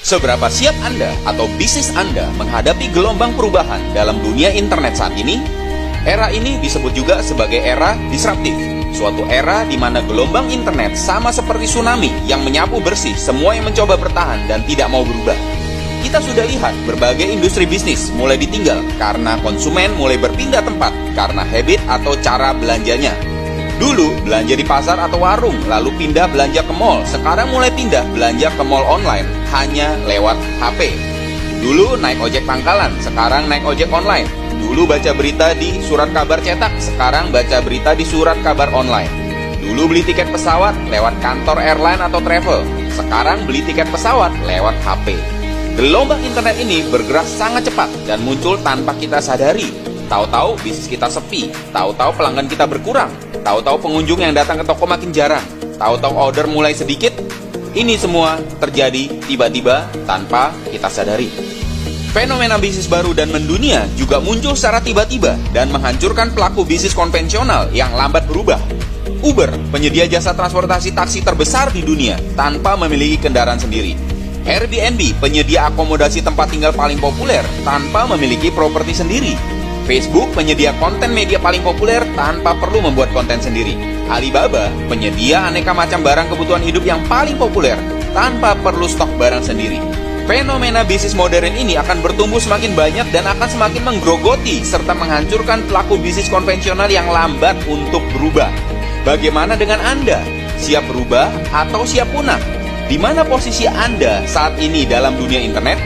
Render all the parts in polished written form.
Seberapa siap Anda atau bisnis Anda menghadapi gelombang perubahan dalam dunia internet saat ini? Era ini disebut juga sebagai era disruptif, suatu era di mana gelombang internet sama seperti tsunami yang menyapu bersih semua yang mencoba bertahan dan tidak mau berubah. Kita sudah lihat berbagai industri bisnis mulai ditinggal karena konsumen mulai berpindah tempat karena habit atau cara belanjanya. Dulu belanja di pasar atau warung, lalu pindah belanja ke mall. Sekarang mulai pindah belanja ke mall online, hanya lewat HP. Dulu naik ojek pangkalan, sekarang naik ojek online. Dulu baca berita di surat kabar cetak, sekarang baca berita di surat kabar online. Dulu beli tiket pesawat lewat kantor airline atau travel, sekarang beli tiket pesawat lewat HP. Gelombang internet ini bergerak sangat cepat dan muncul tanpa kita sadari. Tahu-tahu bisnis kita sepi, tahu-tahu pelanggan kita berkurang, tahu-tahu pengunjung yang datang ke toko makin jarang, tahu-tahu order mulai sedikit. Ini semua terjadi tiba-tiba tanpa kita sadari. Fenomena bisnis baru dan mendunia juga muncul secara tiba-tiba dan menghancurkan pelaku bisnis konvensional yang lambat berubah. Uber, penyedia jasa transportasi taksi terbesar di dunia tanpa memiliki kendaraan sendiri. Airbnb, penyedia akomodasi tempat tinggal paling populer tanpa memiliki properti sendiri. Facebook, penyedia konten media paling populer tanpa perlu membuat konten sendiri. Alibaba, penyedia aneka macam barang kebutuhan hidup yang paling populer tanpa perlu stok barang sendiri. Fenomena bisnis modern ini akan bertumbuh semakin banyak dan akan semakin menggerogoti serta menghancurkan pelaku bisnis konvensional yang lambat untuk berubah. Bagaimana dengan Anda? Siap berubah atau siap punah? Di mana posisi Anda saat ini dalam dunia internet?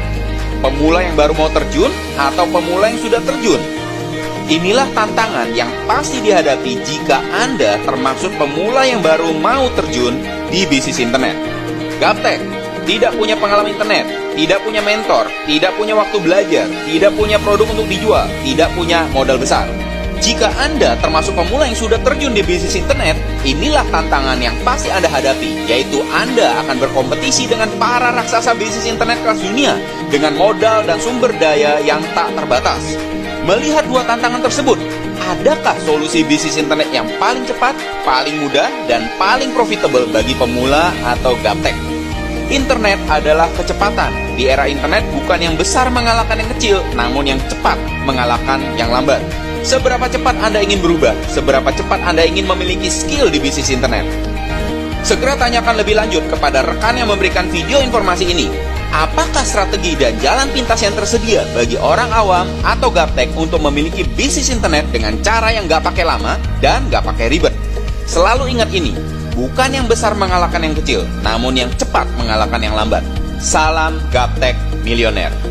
Pemula yang baru mau terjun atau pemula yang sudah terjun? Inilah tantangan yang pasti dihadapi jika Anda termasuk pemula yang baru mau terjun di bisnis internet. Gaptek, tidak punya pengalaman internet, tidak punya mentor, tidak punya waktu belajar, tidak punya produk untuk dijual, tidak punya modal besar. Jika Anda termasuk pemula yang sudah terjun di bisnis internet, inilah tantangan yang pasti Anda hadapi, yaitu Anda akan berkompetisi dengan para raksasa bisnis internet kelas dunia dengan modal dan sumber daya yang tak terbatas. Melihat dua tantangan tersebut, adakah solusi bisnis internet yang paling cepat, paling mudah, dan paling profitable bagi pemula atau gaptek? Internet adalah kecepatan. Di era internet bukan yang besar mengalahkan yang kecil, namun yang cepat mengalahkan yang lambat. Seberapa cepat Anda ingin berubah? Seberapa cepat Anda ingin memiliki skill di bisnis internet? Segera tanyakan lebih lanjut kepada rekan yang memberikan video informasi ini. Apakah strategi dan jalan pintas yang tersedia bagi orang awam atau gaptek untuk memiliki bisnis internet dengan cara yang gak pakai lama dan gak pakai ribet? Selalu ingat ini, bukan yang besar mengalahkan yang kecil, namun yang cepat mengalahkan yang lambat. Salam Gaptek Milioner.